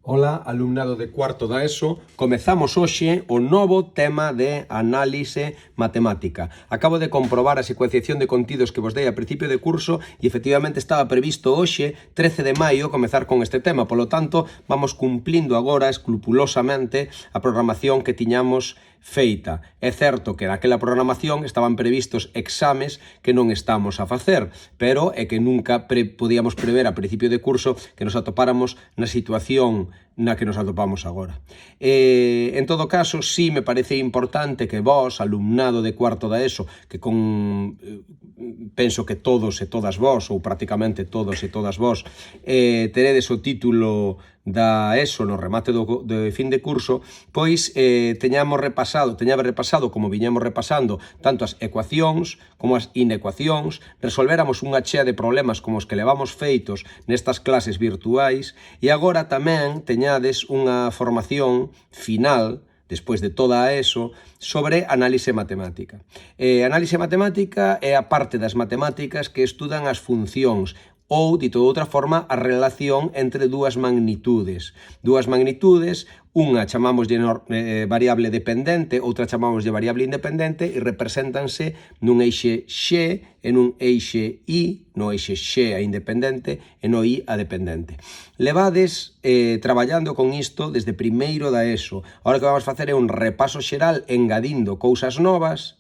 Ola, alumnado de cuarto da ESO, comezamos hoxe o novo tema de análise matemática. Acabo de comprobar a secuenciación de contidos que vos dei a principio de curso e efectivamente estaba previsto hoxe, 13 de maio, comezar con este tema. Polo tanto, vamos cumplindo agora escrupulosamente a programación que tiñamos feita. É certo que naquela programación estaban previstos exames que non estamos a facer, pero é que nunca podíamos prever a principio de curso que nos atopáramos na situación na que nos atopamos agora. En todo caso, sí me parece importante que vos, alumnado de cuarto da ESO, que penso que todos e todas vos, ou prácticamente todos e todas vos, teredes o título da ESO no remate do fin de curso, pois teñaba repasado, como viñamos repasando, tanto as ecuacións como as inecuacións, resolvéramos unha chea de problemas como os que levamos feitos nestas clases virtuais, e agora tamén teñades unha formación final, despois de toda a ESO, sobre análise matemática. Análise matemática é a parte das matemáticas que estudan as funcións, ou, dito de outra forma, a relación entre dúas magnitudes. Dúas magnitudes, unha chamamos variable dependente, outra chamamos variable independente, e represéntanse nun eixe X e nun eixe Y, no eixe X a independente e no Y a dependente. Levades traballando con isto desde primeiro da ESO. Agora o que vamos facer é un repaso xeral engadindo cousas novas,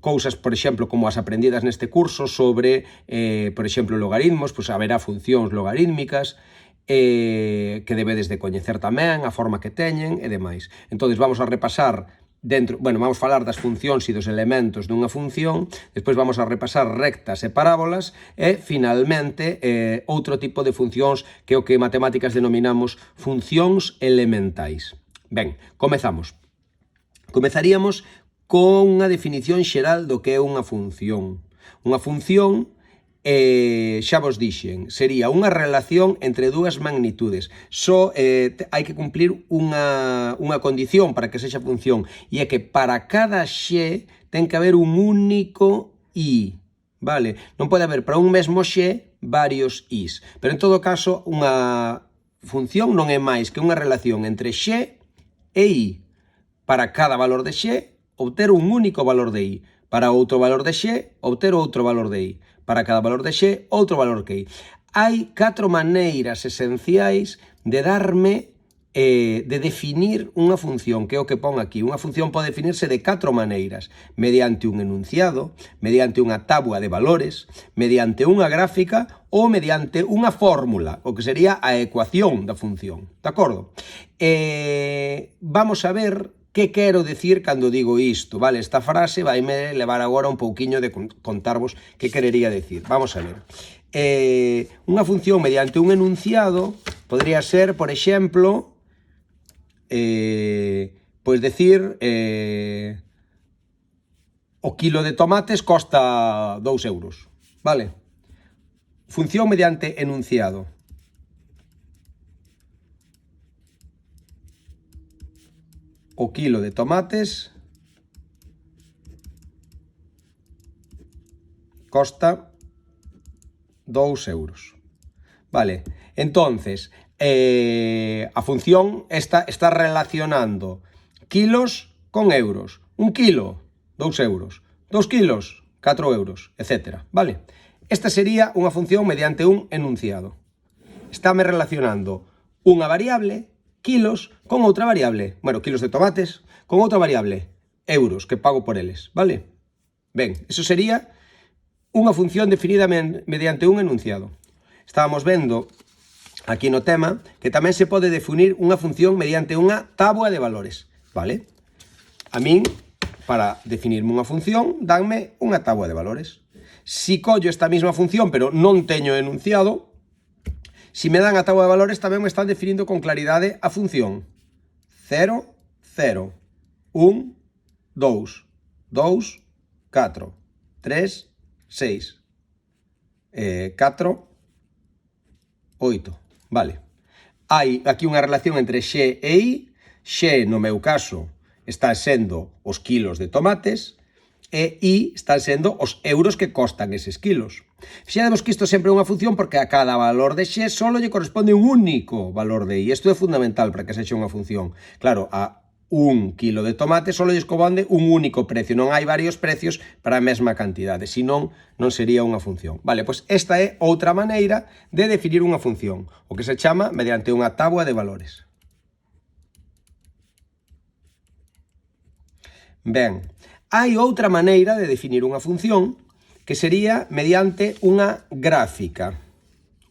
cousas, por exemplo, como as aprendidas neste curso sobre, por exemplo, logaritmos, pois haberá funcións logarítmicas, que debedes de coñecer tamén, a forma que teñen e demais. Entón, vamos a repasar vamos a falar das funcións e dos elementos dunha función, despois vamos a repasar rectas e parábolas e, finalmente, outro tipo de funcións que é o que en matemáticas denominamos funcións elementais. Ben, comezamos. Comezaríamos con unha definición xeral do que é unha función. Unha función, xa vos dixen, sería unha relación entre dúas magnitudes. Só hai que cumplir unha condición para que sexa función, e é que para cada x ten que haber un único y, vale? Non pode haber para un mesmo x varios y's, pero en todo caso unha función non é máis que unha relación entre x e y. Para cada valor de x, obter un único valor de y. Para outro valor de x, obter outro valor de y. Para cada valor de x, outro valor que y. Hai 4 maneiras esenciais de definir unha función, que é o que pon aquí. Unha función pode definirse de 4 maneiras. Mediante un enunciado, mediante unha tábua de valores, mediante unha gráfica ou mediante unha fórmula, o que sería a ecuación da función. De acordo? Vamos a ver que quero dicir cando digo isto, vale? Esta frase vaime levar agora un pouquiño de contarvos que querería dicir. Vamos a ver. Unha función mediante un enunciado podría ser, por exemplo, pois decir o kilo de tomates costa 2 euros, vale? Función mediante enunciado. O kilo de tomates costa 2 euros. Vale, entonces, a función está relacionando kilos con euros. Un kilo, 2 euros. 2 kilos, 4 euros, etc. Vale, esta sería unha función mediante un enunciado. Estáme relacionando unha variable, kilos, con outra variable, bueno, kilos de tomates, con outra variable, euros, que pago por eles, vale? Ben, eso sería unha función definida mediante un enunciado. Estábamos vendo aquí no tema que tamén se pode definir unha función mediante unha tábua de valores, vale? A min, para definirme unha función, danme unha tábua de valores. Si collo esta mesma función, pero non teño enunciado, si me dan a tábua de valores, tamén me están definindo con claridade a función. 0, 0, 1, 2, 2, 4, 3, 6, 4, 8. Vale. Hai aquí unha relación entre x e y. X, no meu caso, está sendo os kilos de tomates. e I están sendo os euros que costan eses kilos. Fixadevos que isto sempre é unha función porque a cada valor de x só lle corresponde un único valor de I. Isto é fundamental para que sexa unha función. Claro, a un kilo de tomate só lle corresponde un único precio, non hai varios precios para a mesma cantidade, senón non sería unha función. Vale, pois esta é outra maneira de definir unha función, o que se chama mediante unha táboa de valores. Ben, hai outra maneira de definir unha función que sería mediante unha gráfica.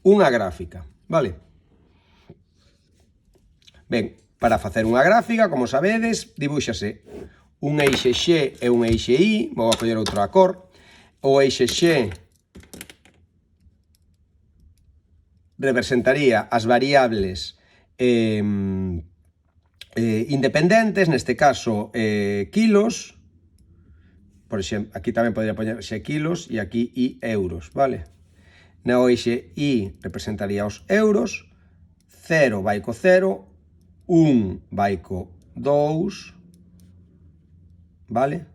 Unha gráfica, vale? Ben, para facer unha gráfica, como sabedes, dibúxase un eixe X e un eixe Y, vou a coller outra cor, o eixe X representaría as variables independentes, neste caso kilos, por exemplo, aquí tamén podría poñerse kilos e aquí I euros, vale? Na eixe I representaría os euros, 0 vai co 0, 1 vai co 2, vale?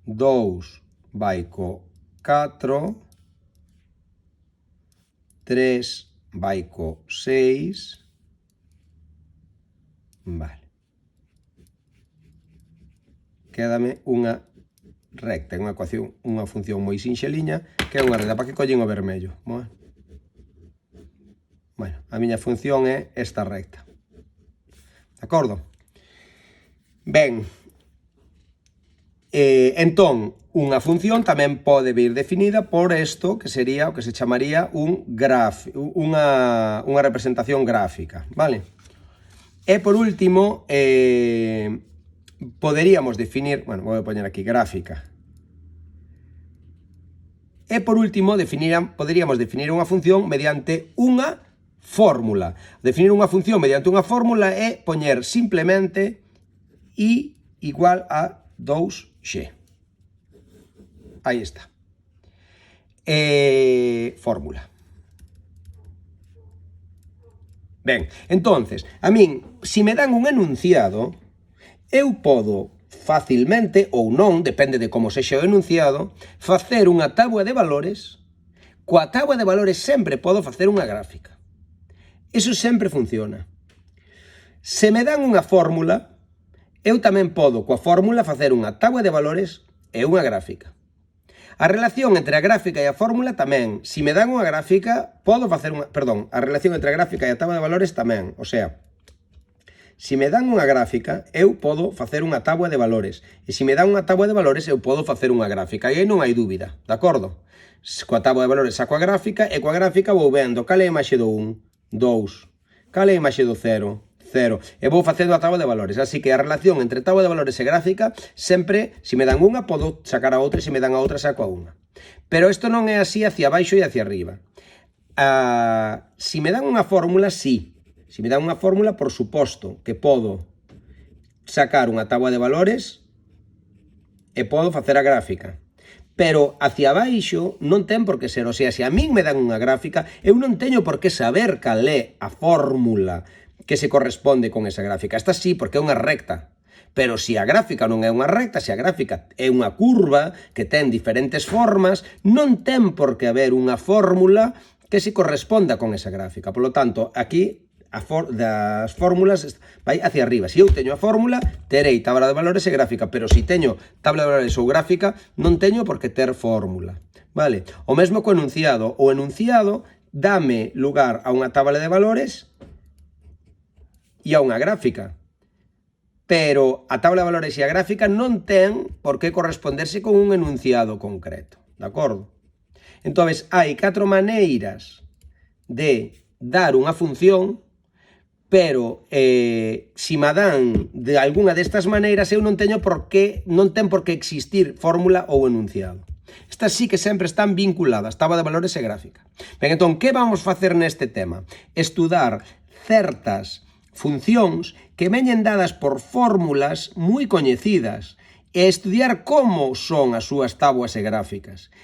2 vai co 4, 3 vai co 6, vale. Quédame unha recta, unha ecuación, unha función moi sinxeliña, que é unha recta. Para que collen o vermello? Bueno, a miña función é esta recta. De acordo? Ben, entón, unha función tamén pode vir definida por isto, que sería o que se chamaría unha representación gráfica, vale? E por último, poderíamos definir, bueno, vou poñer aquí gráfica. E por último, poderíamos definir unha función mediante unha fórmula. Definir unha función mediante unha fórmula é poñer simplemente I igual a 2x. Aí está. Fórmula. Ben, entonces, a min, se me dan un enunciado, eu podo facilmente, ou non, depende de como sexa o enunciado, facer unha táboa de valores. Coa táboa de valores sempre podo facer unha gráfica. Iso sempre funciona. Se me dan unha fórmula, eu tamén podo, coa fórmula, facer unha táboa de valores e unha gráfica. A relación entre a gráfica e a fórmula tamén. Se me dan unha gráfica, podo facer unha... Perdón, a relación entre a gráfica e a táboa de valores tamén. O sea, se me dan unha gráfica, eu podo facer unha táboa de valores. E se me dan unha táboa de valores, eu podo facer unha gráfica. E aí non hai dúbida, de acordo? Coa táboa de valores saco a gráfica, e coa gráfica vou vendo cal é a imaxe do 1, 2, cal é a imaxe do 0, 0. E vou facendo a táboa de valores. Así que a relación entre táboa de valores e gráfica, sempre, se me dan unha, podo sacar a outra, e se me dan a outra, saco a unha. Pero isto non é así hacia baixo e hacia arriba. Se me dan unha fórmula, sí. Se me dan unha fórmula, por suposto, que podo sacar unha táboa de valores e podo facer a gráfica. Pero hacia baixo non ten por que ser. O sea, se a min me dan unha gráfica, eu non teño por que saber cal é a fórmula que se corresponde con esa gráfica. Esta sí, porque é unha recta. Pero se a gráfica non é unha recta, se a gráfica é unha curva que ten diferentes formas, non ten por que haber unha fórmula que se corresponda con esa gráfica. Por lo tanto, aquí das fórmulas vai hacia arriba. Se eu teño a fórmula, terei tabla de valores e gráfica, pero se teño tabla de valores ou gráfica, non teño por que ter fórmula. Vale? O mesmo co enunciado. O enunciado dame lugar a unha tabla de valores e a unha gráfica. Pero a tabla de valores e a gráfica non ten por que corresponderse con un enunciado concreto. De acordo? Entón, hai 4 maneiras de dar unha función, pero se me dan de algunha destas maneiras, eu non ten por que existir fórmula ou enunciado. Estas sí que sempre están vinculadas, táboa de valores e gráfica. Ben, entón, que vamos facer neste tema? Estudar certas funcións que veñen dadas por fórmulas moi coñecidas e estudiar como son as súas táboas e gráficas.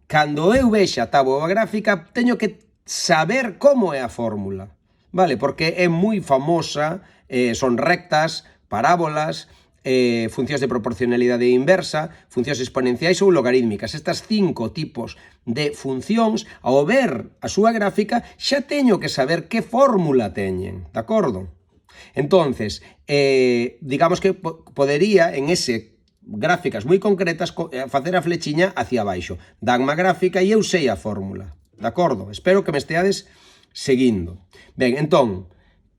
Cando eu vexa a táboa gráfica, teño que saber como é a fórmula. Vale, porque é moi famosa, son rectas, parábolas, funcións de proporcionalidade inversa, funcións exponenciais ou logarítmicas. Estas 5 tipos de funcións, ao ver a súa gráfica, xa teño que saber que fórmula teñen, de acordo? Entonces, digamos que podería, en ese gráficas moi concretas, facer a flechiña hacia abaixo. Dan má gráfica e eu sei a fórmula, de acordo? Espero que me esteades seguindo. Ben, entón,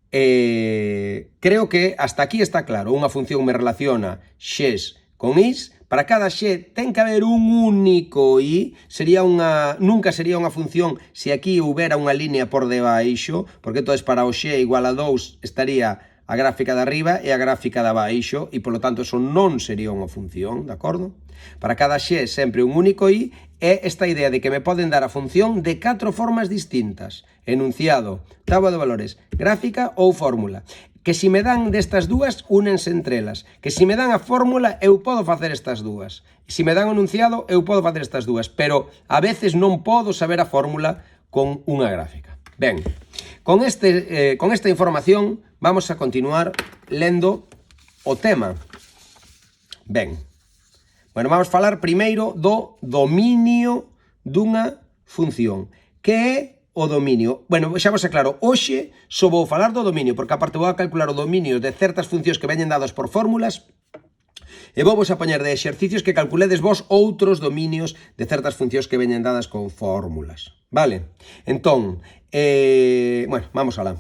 creo que hasta aquí está claro. Unha función me relaciona x con y. Para cada x ten que haber un único y. Nunca sería unha función se aquí houbera unha línea por debaixo, porque entonces para o x igual a 2 estaría a gráfica de arriba e a gráfica de abaixo, e polo tanto eso non sería unha función, de acordo? Para cada x sempre un único y, é esta idea de que me poden dar a función de 4 formas distintas: enunciado, táboa de valores, gráfica ou fórmula. Que si me dan destas dúas, únense entre elas. Que si me dan a fórmula, eu podo facer estas dúas. E se me dan o enunciado, eu podo facer estas dúas. Pero a veces non podo saber a fórmula con unha gráfica. Ben, con esta información vamos a continuar lendo o tema. Ben, bueno, vamos a falar primeiro do dominio dunha función. Que é o dominio? Bueno, xa vos aclaro, hoxe só vou falar do dominio, porque aparte vou a calcular o dominio de certas funcións que veñen dadas por fórmulas, e vou vos a poñer de exercicios que calculedes vos outros dominios de certas funcións que veñen dadas con fórmulas. Vale? Entón, bueno, vamos alá.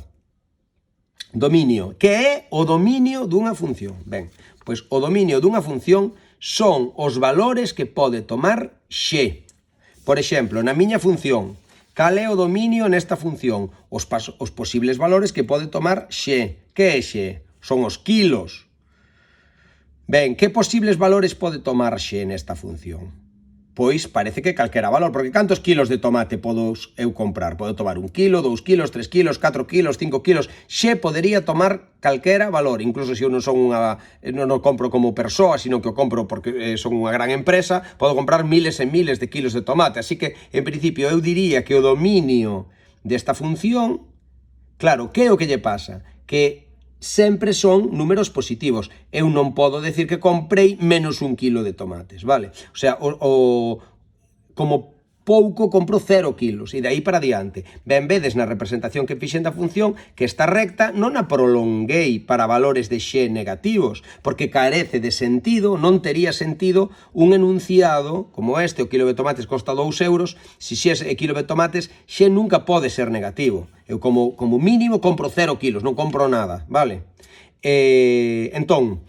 Dominio. Que é o dominio dunha función? Ben, pois o dominio dunha función son os valores que pode tomar x. Por exemplo, na miña función, cal é o dominio nesta función? Os posibles valores que pode tomar x. Que é x? Son os kilos. Ben, que posibles valores pode tomar x nesta función? Pois parece que calquera valor, porque cantos kilos de tomate podo eu comprar? Podo tomar 1 kilo, 2 kilos, 3 kilos, 4 kilos, 5 kilos. X podería tomar calquera valor, incluso se eu non o compro como persoa, sino que o compro porque son unha gran empresa, podo comprar miles e miles de kilos de tomate. Así que, en principio, eu diría que o dominio desta función, claro, que é o que lle pasa? Que sempre son números positivos. Eu non podo decir que comprei menos 1 kilo de tomates, vale? O sea, como pouco compro 0 kilos, e de aí para diante. Ben, vedes na representación que fixen da función que esta recta non a prolonguei para valores de x negativos, porque carece de sentido, non tería sentido un enunciado como este: o kilo de tomates costa 2 euros, se x é kilo de tomates, x nunca pode ser negativo. Eu como mínimo compro 0 kilos, non compro nada, vale? Entón,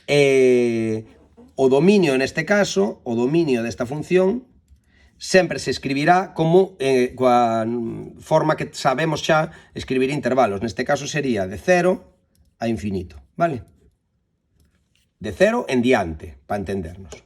o dominio neste caso, o dominio desta función, sempre se escribirá como coa forma que sabemos xa escribir intervalos. Neste caso sería de 0 a infinito, vale? De 0 en diante, para entendernos.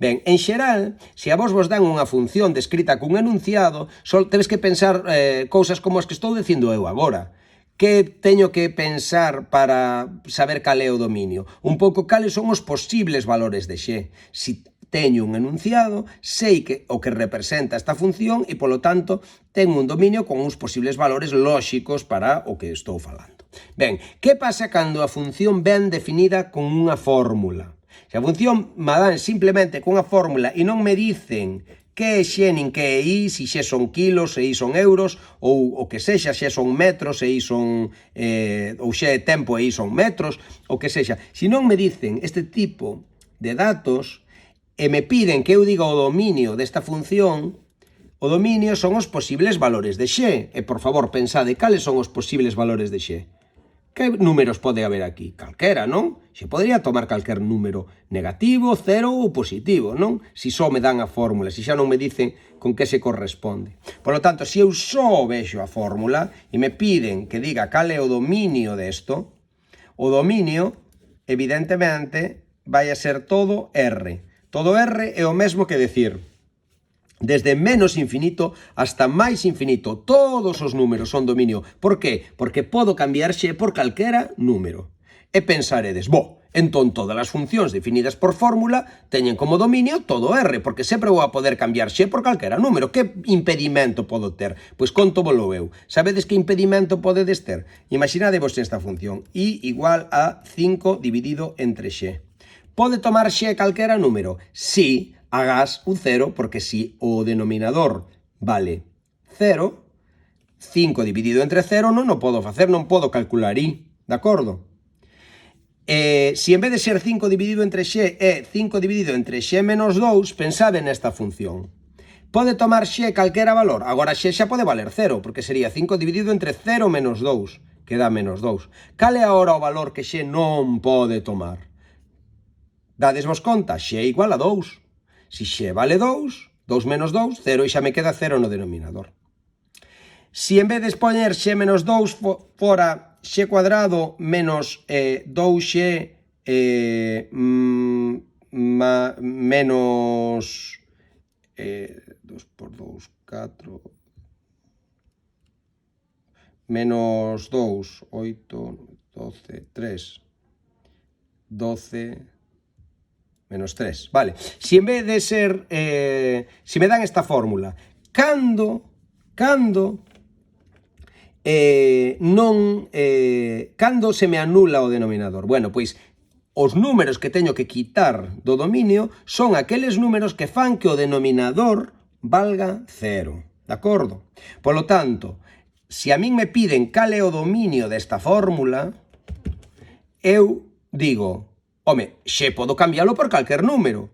Ben, en xeral, se a vos dan unha función descrita cun enunciado, só tedes que pensar cousas como as que estou dicindo eu agora. Que teño que pensar para saber cal é o dominio? Un pouco cales son os posibles valores de x. Se teño un enunciado, sei que o que representa esta función e, polo tanto, ten un dominio con uns posibles valores lóxicos para o que estou falando. Ben, que pasa cando a función ven definida con unha fórmula? Se a función me dan simplemente cunha fórmula e non me dicen que é x nin que é y, se x son kilos, se y son euros, ou o que sexa, x son metros, se y son, ou x é tempo e y son metros, o que sexa. Se non me dicen este tipo de datos e me piden que eu diga o dominio desta función, o dominio son os posibles valores de x. E, por favor, pensade cales son os posibles valores de x. Que números pode haber aquí? Calquera, non? Se podría tomar calquer número negativo, cero ou positivo, non? Se só me dan a fórmula, se xa non me dicen con que se corresponde. Por lo tanto, se eu só vexo a fórmula e me piden que diga cal é o dominio desto, o dominio, evidentemente, vai a ser todo R. Todo R é o mesmo que decir desde menos infinito hasta máis infinito. Todos os números son dominio. Por qué? Porque podo cambiar x por calquera número. E pensaredes, Entón, todas as funcións definidas por fórmula teñen como dominio todo R, porque sempre vou a poder cambiar x por calquera número. Que impedimento podo ter? Pois contovolo eu. Sabedes que impedimento podedes ter? Imaginadevos esta función, y igual a 5 dividido entre x. Pode tomar x calquera número? Si hagas un 0, porque si o denominador vale 0, 5 dividido entre 0 non o podo facer, non podo calcular y, de acordo? Si en vez de ser 5 dividido entre x é 5 dividido entre x menos 2, pensade nesta función. Pode tomar x calquera valor, agora x xa pode valer 0, porque sería 5 dividido entre 0 menos 2, que dá menos 2. Cal é agora o valor que x non pode tomar? Dadesvos conta, x é igual a 2. Si x vale 2, 2 menos 2, 0, e xa me queda 0 no denominador. Si en vez de poñer x menos 2 fora x cuadrado menos 2x menos 2 por 2, 4, menos 2, 8, 12, 3, 12, menos 3, vale. Si en vez de ser, si me dan esta fórmula, cando se me anula o denominador? Bueno, pois os números que teño que quitar do dominio son aqueles números que fan que o denominador valga 0, de acordo? Polo tanto, se a min me piden cal é o dominio desta fórmula, eu digo, home, xe podo cambiálo por calquer número,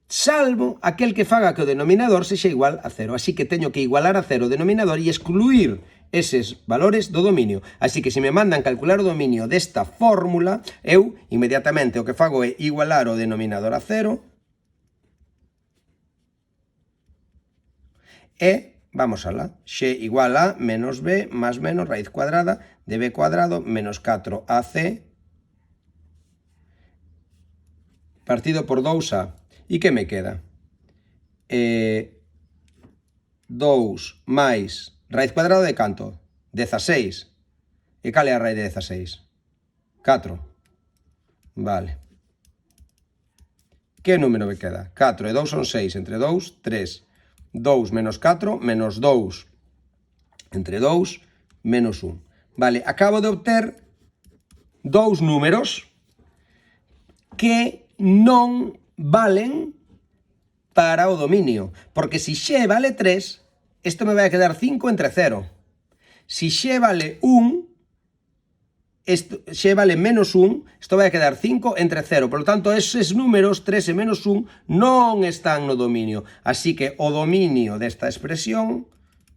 salvo aquel que faga que o denominador sexa igual a 0. Así que teño que igualar a 0 o denominador e excluir eses valores do dominio. Así que se me mandan calcular o dominio desta fórmula, eu inmediatamente o que fago é igualar o denominador a 0 e, vamos alá, x igual a menos b más menos raíz cuadrada de b cuadrado menos 4ac partido por 2a. E que me queda? 2 máis raíz cuadrada de canto? 16. E cal é a raíz de 16? 4. Vale. Que número me queda? 4 e 2 son 6. Entre 2, 3. 2 menos 4, menos 2. Entre 2, menos 1. Vale, acabo de obter dous números que non valen para o dominio. Porque si x vale 3, isto me vai a quedar 5 entre 0. Si x vale 1, x vale menos 1, isto vai a quedar 5 entre 0. Por lo tanto, eses números, 3 e menos 1, non están no dominio. Así que o dominio desta expresión,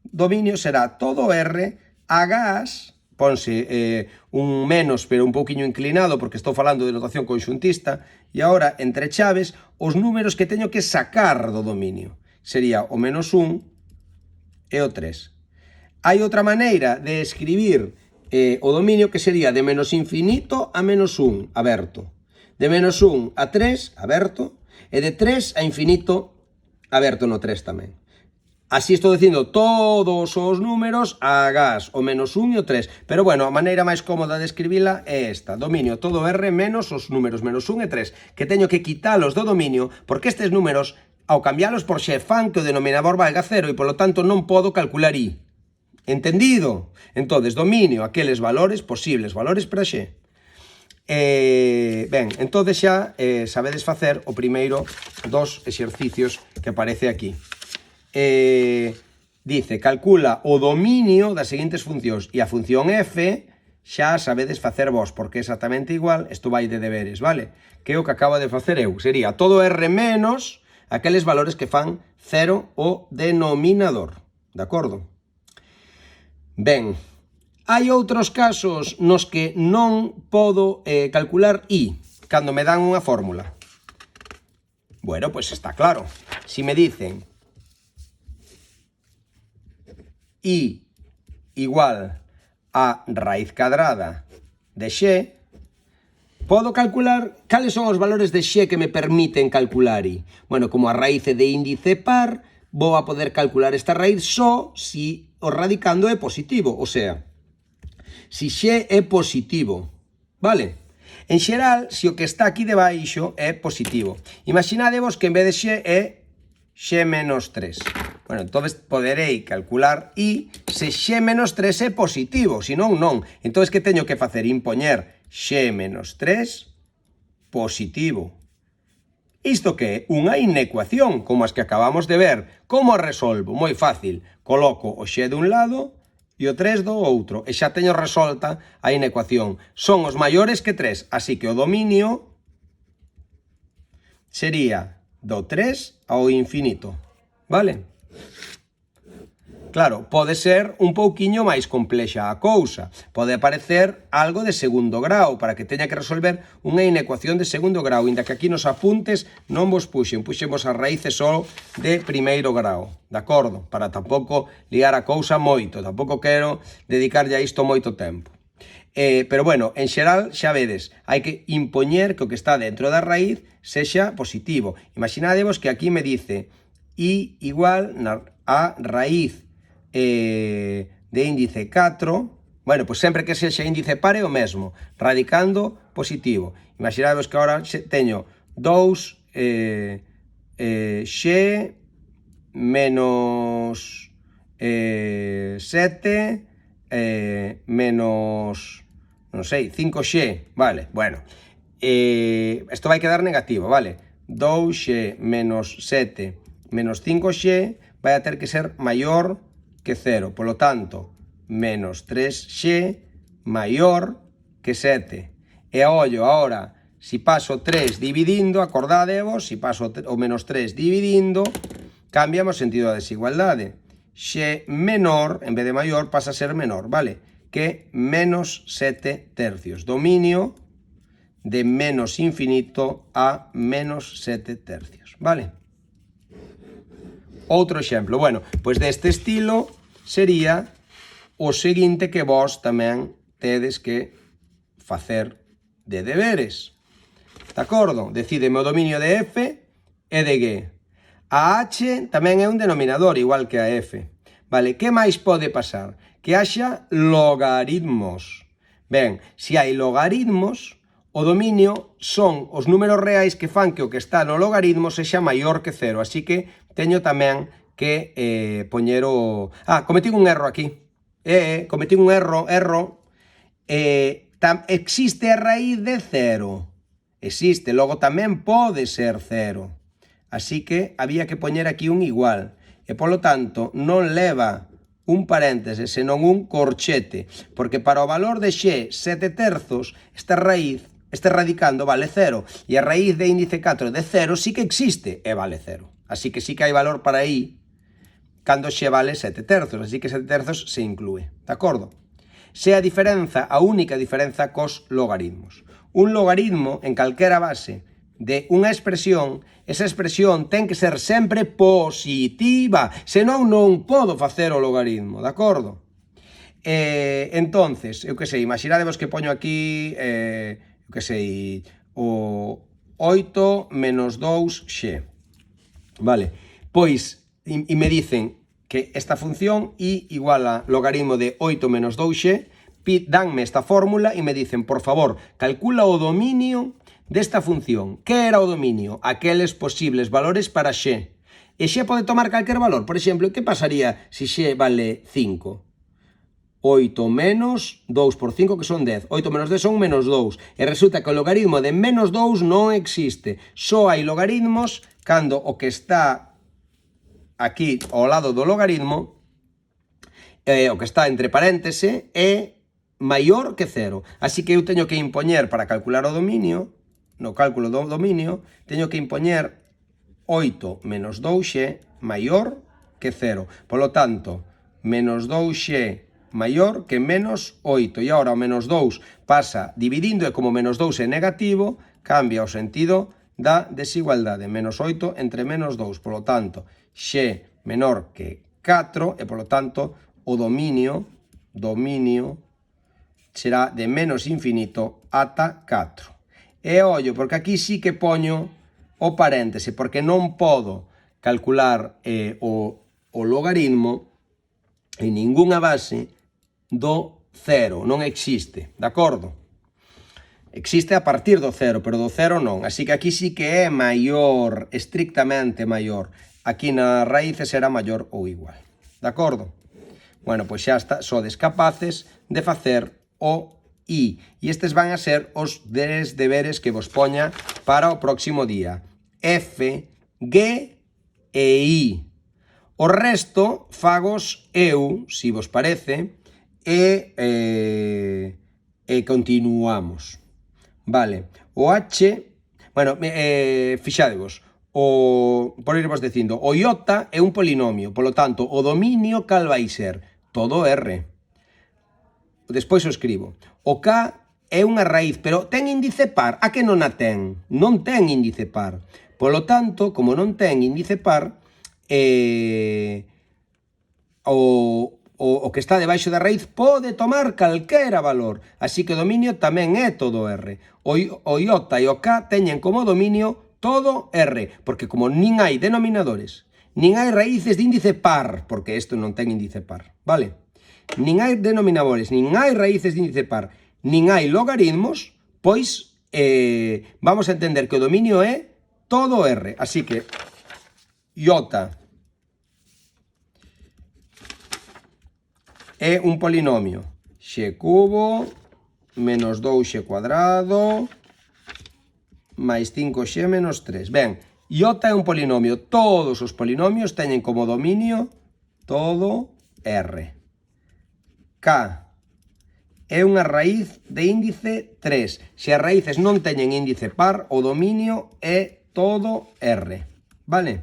dominio será todo R, agás, ponse un menos, pero un pouquiño inclinado, porque estou falando de notación conxuntista, e agora, entre chaves, os números que teño que sacar do dominio. Sería o menos 1 e o 3. Hai outra maneira de escribir o dominio que sería de menos infinito a menos 1, aberto. De menos 1 a 3, aberto. E de 3 a infinito, aberto no 3 tamén. Así estou dicindo todos os números agás o menos 1 e o 3. Pero bueno, a maneira máis cómoda de escribila é esta. Dominio todo R menos os números menos 1 e 3. Que teño que quitalos do dominio porque estes números, ao cambialos por x, fan que o denominador valga 0 e polo tanto non podo calcular y. Entendido? Entonces, dominio aqueles valores, posibles valores para x. Ben, entonces xa sabedes facer o primeiro dos exercicios que aparece aquí. Dice, calcula o dominio das seguintes funcións e a función f xa sabedes facer vos, porque é exactamente igual, isto vai de deberes, vale? Que é o que acabo de facer eu, sería todo r menos aqueles valores que fan 0 o denominador, de acordo? Ben, hai outros casos nos que non podo calcular y, cando me dan unha fórmula. Bueno, pues está claro. Si me dicen y igual a raíz cuadrada de x, podo calcular cales son os valores de x que me permiten calcular y. Bueno, como a raíz de índice par, vou a poder calcular esta raíz só si o radicando é positivo, o sea, si x é positivo, vale? En xeral, se o que está aquí debaixo é positivo. Imaginadevos que en vez de x é x menos 3. Bueno, entón poderei calcular I se x menos 3 é positivo, senón non. Entón, que teño que facer? Impoñer x menos 3 positivo. Isto que é unha inecuación, como as que acabamos de ver. Como a resolvo? Moi fácil. Coloco o x dun lado e o 3 do outro. E xa teño resolta a inecuación. Son os maiores que 3, así que o dominio sería do 3 ao infinito. Vale? Claro, pode ser un pouquiño máis complexa a cousa. Pode aparecer algo de segundo grau para que teña que resolver unha inecuación de segundo grau, inda que aquí nos apuntes non vos puxemos as raíces só de primeiro grau, de acordo? Para tampouco liar a cousa moito, tampouco quero dedicarlle a isto moito tempo. Pero bueno, en xeral, xa vedes, hai que impoñer que o que está dentro da raíz sexa positivo. Imaginadevos que aquí me dice I igual a raíz de índice 4, bueno, pois sempre que sexa índice par é o mesmo, radicando positivo. Imaginadevos que agora teño 2 x menos 7 menos, non sei, 5x, vale, bueno, isto vai quedar negativo, vale, 2x menos 7 menos 5x vai a ter que ser maior que 0, polo tanto, menos 3x maior que 7. E ollo, agora, se paso 3 dividindo, acordadevos, se paso o menos 3 dividindo, cambiamos o sentido da desigualdade. X menor, en vez de maior, pasa a ser menor, vale? Que menos 7 tercios. Dominio de menos infinito a menos 7 tercios, vale? Outro exemplo, bueno, pois deste estilo sería o seguinte que vos tamén tedes que facer de deberes. De acordo? Decídeme o dominio de f e de g. A h tamén é un denominador, igual que a f. Vale, que máis pode pasar? Que haxa logaritmos. Ben, se hai logaritmos, o dominio son os números reais que fan que o que está no logaritmo sexa maior que 0, así que teño tamén que poñer o... cometín un erro aquí. Cometín un erro. Existe a raíz de 0. Existe, logo tamén pode ser 0. Así que había que poñer aquí un igual. E, polo tanto, non leva un paréntese, senón un corchete. Porque para o valor de x 7 terzos, esta raíz, este radicando vale 0. E a raíz de índice 4 de 0 sí que existe e vale 0. Así que sí que hai valor para I cando x vale 7 terzos. Así que 7 terzos se inclúe. De acordo? Se a diferenza, a única diferenza cos logaritmos. Un logaritmo en calquera base de unha expresión, esa expresión ten que ser sempre positiva, senón non podo facer o logaritmo, de acordo? Entonces, eu que sei, imaginadevos que poño aquí, eu que sei, o 8 menos 2x, vale? Pois, e me dicen que esta función I igual a logaritmo de 8 menos 2x, danme esta fórmula e me dicen, por favor, calcula o dominio desta función. Que era o dominio? Aqueles posibles valores para x. E x pode tomar calquer valor. Por exemplo, que pasaría se x vale 5? 8 menos 2 por 5, que son 10. 8 menos 10 son menos 2. E resulta que o logaritmo de menos 2 non existe. Só hai logaritmos cando o que está aquí ao lado do logaritmo, o que está entre paréntese, é maior que 0. Así que eu teño que impoñer para calcular o dominio, no cálculo do dominio, teño que impoñer 8 menos 2x maior que 0. Por lo tanto, menos 2x maior que menos 8. E agora o menos 2 pasa dividindo, e como menos 2 é negativo, cambia o sentido da desigualdade. Menos 8 entre menos 2. Por lo tanto, x menor que 4, e por lo tanto, o dominio será de menos infinito ata 4. E ollo, porque aquí sí que poño o paréntese, porque non podo calcular o logaritmo en ningunha base do 0, non existe, de acordo? existe a partir do cero, pero do cero non. Así que aquí sí que é maior, estrictamente maior. Aquí na raíces será maior ou igual. De acordo? Bueno, pois xa está, sodes capaces de facer o I. E estes van a ser os deberes que vos poña para o próximo día. F, G e I. O resto fagos eu, si vos parece, e continuamos. Vale, o H, bueno, fixadevos, por irvos dicindo, o iota é un polinomio, polo tanto, o dominio cal vai ser? Todo R. Despois o escribo. O K é unha raíz, pero ten índice par. A que non a ten? Non ten índice par. Polo tanto, como non ten índice par, o que está debaixo da raíz pode tomar calquera valor. Así que o dominio tamén é todo R. O iota e o K teñen como dominio todo R, porque como nin hai denominadores, nin hai raíces de índice par, porque isto non ten índice par, vale? Nin hai denominadores, nin hai raíces de índice par, nin hai logaritmos, pois vamos a entender que o dominio é todo R. Así que iota é un polinomio x cubo menos 2x cuadrado máis 5x menos 3. Ben, iota é un polinomio. Todos os polinomios teñen como dominio todo R. K é unha raíz de índice 3. Se as raíces non teñen índice par, o dominio é todo R. Vale?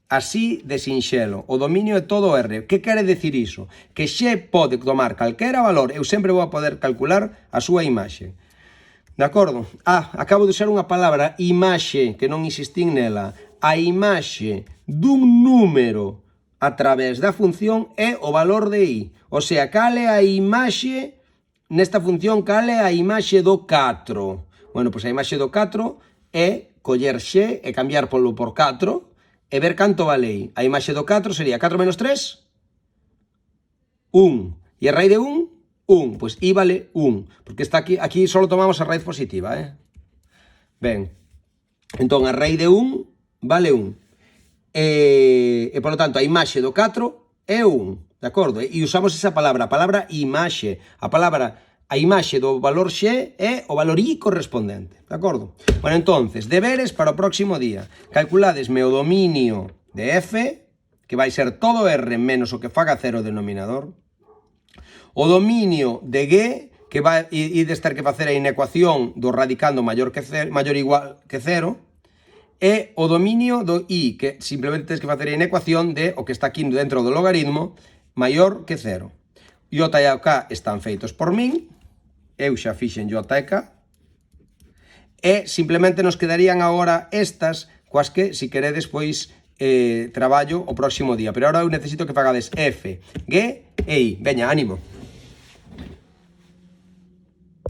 Así de sinxelo. O dominio é todo R. Que quere decir iso? Que xe pode tomar calquera valor. Eu sempre vou a poder calcular a súa imaxe. De acordo? Acabo de usar unha palabra, imaxe, que non insistín nela. A imaxe dun número a través da función é o valor de I. O sea, cal é a imaxe, nesta función, cal é a imaxe do 4? Bueno, pois a imaxe do 4 é coller x e cambiar polo por 4 e ver canto vale I. A imaxe do 4 sería 4 menos 3, 1. E a raíz de 1, 1. Pois I vale 1, porque está aquí só tomamos a raíz positiva, Ben, entón a raíz de 1 vale 1. E polo tanto, a imaxe do 4 é 1, de acordo? E usamos esa palabra, a palabra imaxe. A imaxe do valor x é o valor I correspondente, de acordo? Bueno, entonces, deberes para o próximo día. Calculadesme o dominio de F, que vai ser todo R menos o que faga cero o denominador. O dominio de G, que vai ides ter que facer a inecuación do radicando maior igual que cero. E o dominio do I, que simplemente tens que facer a inecuación de o que está aquí dentro do logaritmo maior que cero. Iota e K están feitos por min, eu xa fixen iota e K, e simplemente nos quedarían agora estas, coas que, se queredes, pois, traballo o próximo día. Pero agora eu necesito que fagades F, G e I. Veña, ánimo!